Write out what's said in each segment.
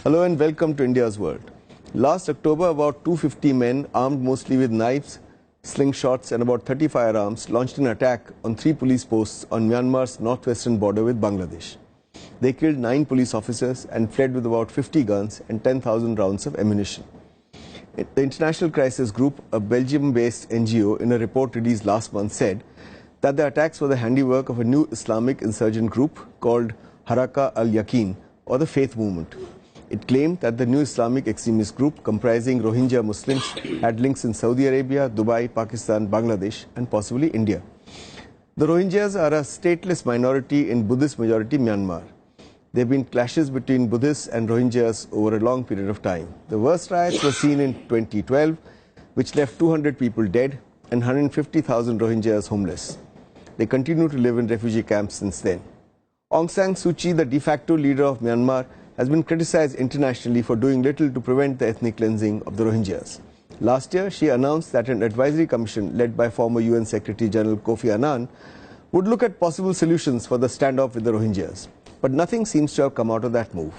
Hello and welcome to India's World. Last October, about 250 men, armed mostly with knives, slingshots and about 30 firearms, launched an attack on 3 police posts on Myanmar's northwestern border with Bangladesh. They killed 9 police officers and fled with about 50 guns and 10,000 rounds of ammunition. The International Crisis Group, a Belgium-based NGO, in a report released last month said that the attacks were the handiwork of a new Islamic insurgent group called Haraka al-Yaqeen, or the Faith Movement. It claimed that the new Islamic extremist group, comprising Rohingya Muslims, had links in Saudi Arabia, Dubai, Pakistan, Bangladesh and possibly India. The Rohingyas are a stateless minority in Buddhist-majority Myanmar. There have been clashes between Buddhists and Rohingyas over a long period of time. The worst riots were seen in 2012, which left 200 people dead and 150,000 Rohingyas homeless. They continue to live in refugee camps since then. Aung San Suu Kyi, the de facto leader of Myanmar, has been criticized internationally for doing little to prevent the ethnic cleansing of the Rohingyas. Last year, she announced that an advisory commission led by former UN Secretary General Kofi Annan would look at possible solutions for the standoff with the Rohingyas. But nothing seems to have come out of that move.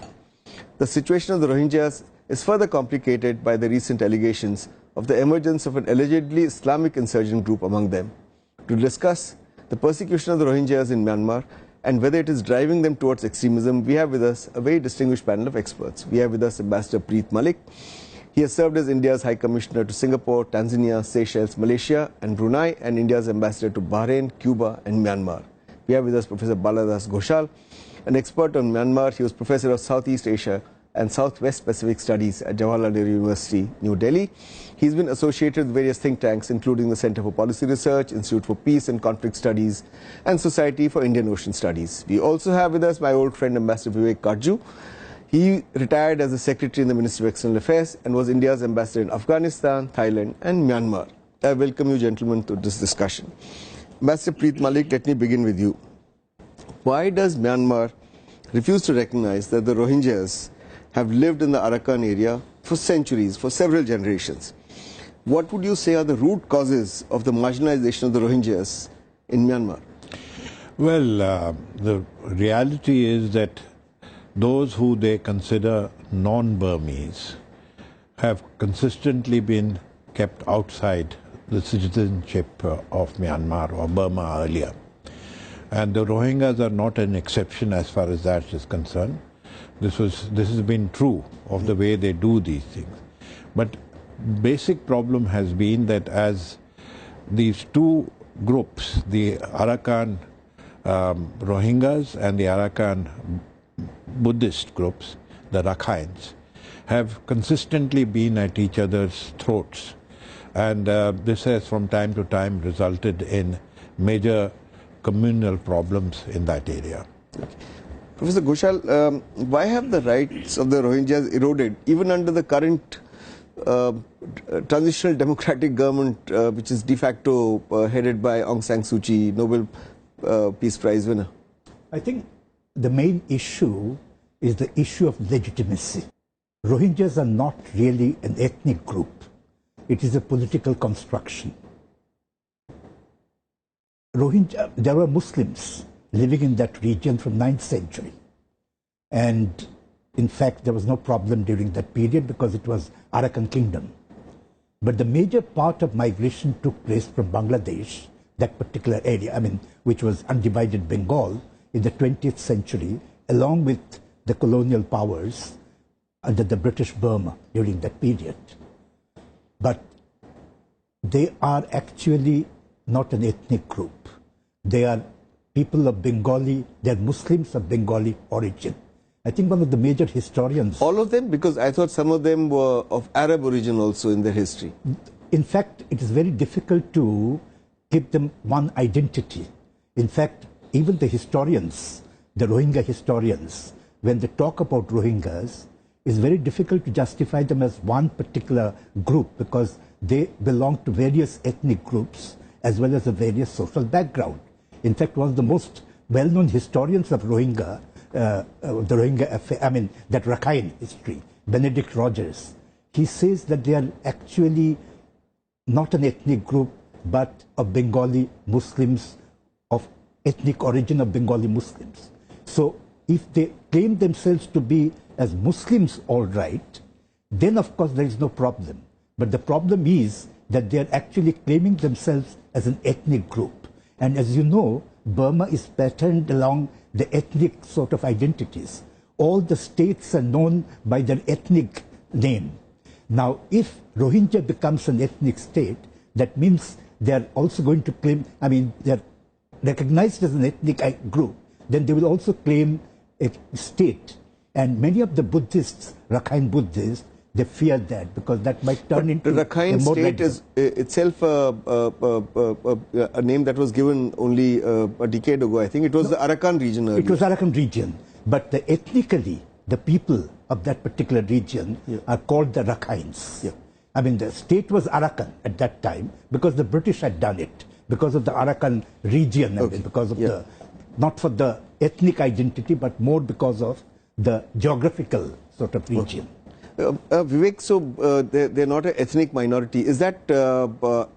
The situation of the Rohingyas is further complicated by the recent allegations of the emergence of an allegedly Islamic insurgent group among them. To discuss the persecution of the Rohingyas in Myanmar and whether it is driving them towards extremism, we have with us a very distinguished panel of experts. We have with us Ambassador Preet Malik. He has served as India's High Commissioner to Singapore, Tanzania, Seychelles, Malaysia and Brunei, and India's Ambassador to Bahrain, Cuba and Myanmar. We have with us Professor Baladas Ghoshal, an expert on Myanmar. He was Professor of Southeast Asia and Southwest Pacific Studies at Jawaharlal Nehru University, New Delhi. He's been associated with various think tanks, including the Center for Policy Research, Institute for Peace and Conflict Studies, and Society for Indian Ocean Studies. We also have with us my old friend Ambassador Vivek Karju. He retired as a Secretary in the Ministry of External Affairs and was India's Ambassador in Afghanistan, Thailand and Myanmar. I welcome you gentlemen to this discussion. Ambassador Preet Malik, let me begin with you. Why does Myanmar refuse to recognize that the Rohingyas have lived in the Arakan area for centuries, for several generations? What would you say are the root causes of the marginalization of the Rohingyas in Myanmar? Well, the reality is that those who they consider non-Burmese have consistently been kept outside the citizenship of Myanmar or Burma earlier. And the Rohingyas are not an exception as far as that is concerned. This has been true of the way they do these things. But basic problem has been that as these two groups, the Arakan Rohingyas and the Arakan Buddhist groups, the Rakhains, have consistently been at each other's throats. And this has from time to time resulted in major communal problems in that area. Okay. Professor Ghoshal, why have the rights of the Rohingyas eroded even under the current transitional democratic government, which is de facto headed by Aung San Suu Kyi, Nobel Peace Prize winner? I think the main issue is the issue of legitimacy. Rohingyas are not really an ethnic group. It is a political construction. There were Muslims living in that region from 9th century. And in fact, there was no problem during that period because it was Arakan Kingdom. But the major part of migration took place from Bangladesh, that particular area, which was undivided Bengal, in the 20th century, along with the colonial powers under the British Burma during that period. But they are actually not an ethnic group. They are people of Bengali, they are Muslims of Bengali origin. I think one of the major historians... All of them? Because I thought some of them were of Arab origin also in their history. In fact, it is very difficult to give them one identity. In fact, even the historians, the Rohingya historians, when they talk about Rohingyas, it's very difficult to justify them as one particular group because they belong to various ethnic groups as well as a various social background. In fact, one of the most well-known historians of Rohingya, that Rakhine history, Benedict Rogers, he says that they are actually not an ethnic group, but of Bengali Muslims, of ethnic origin of Bengali Muslims. So if they claim themselves to be as Muslims, all right, then of course there is no problem. But the problem is that they are actually claiming themselves as an ethnic group. And as you know, Burma is patterned along the ethnic sort of identities. All the states are known by their ethnic name. Now, if Rohingya becomes an ethnic state, that means they are also going to claim, I mean, they are recognized as an ethnic group, then they will also claim a state. And many of the Buddhists, Rakhine Buddhists, they fear that because that might turn into the Rakhine state is itself a name that was given only a decade ago. I think it was the Arakan region earlier. It was Arakan region, but ethnically, the people of that particular region are called the Rakhines. Yeah. I mean, the state was Arakan at that time because the British had done it, because of the Arakan region, and because of the, not for the ethnic identity, but more because of the geographical sort of region. Vivek, so they're not an ethnic minority. Is that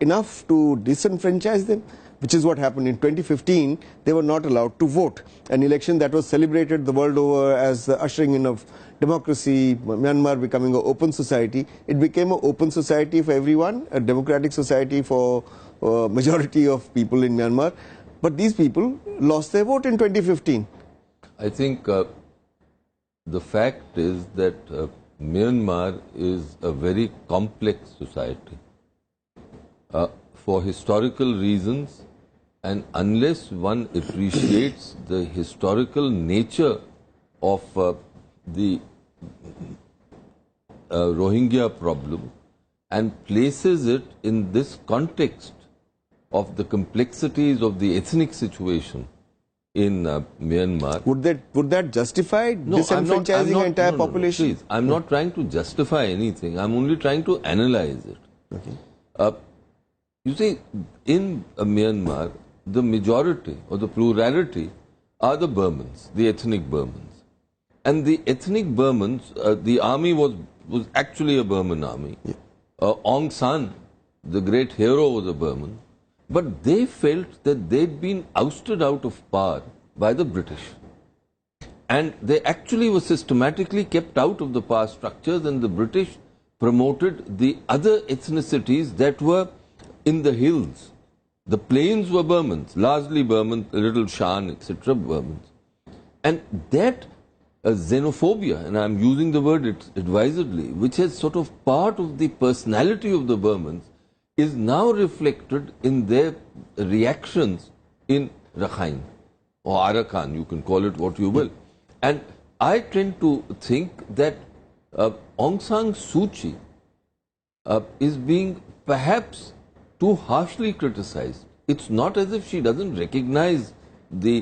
enough to disenfranchise them? Which is what happened in 2015. They were not allowed to vote. An election that was celebrated the world over as the ushering in of democracy, Myanmar becoming an open society. It became an open society for everyone, a democratic society for majority of people in Myanmar. But these people lost their vote in 2015. I think the fact is that Myanmar is a very complex society. For historical reasons, and unless one appreciates the historical nature of the Rohingya problem and places it in this context of the complexities of the ethnic situation in Myanmar. Would that justify disenfranchising the entire population? Please, I'm not trying to justify anything. I'm only trying to analyze it. Okay. You see, in Myanmar, the majority or the plurality are the Burmans, the ethnic Burmans. And the ethnic Burmans, the army was actually a Burman army. Yeah. Aung San, the great hero, was a Burman. But they felt that they'd been ousted out of power by the British. And they actually were systematically kept out of the power structures, and the British promoted the other ethnicities that were in the hills. The plains were Burmans, largely Burmans, Little Shan, etc., Burmans. And that xenophobia, and I'm using the word advisedly, which is sort of part of the personality of the Burmans, is now reflected in their reactions in Rakhine or Arakan, you can call it what you will. And I tend to think that Aung San Suu Kyi is being perhaps too harshly criticized. It's not as if she doesn't recognize the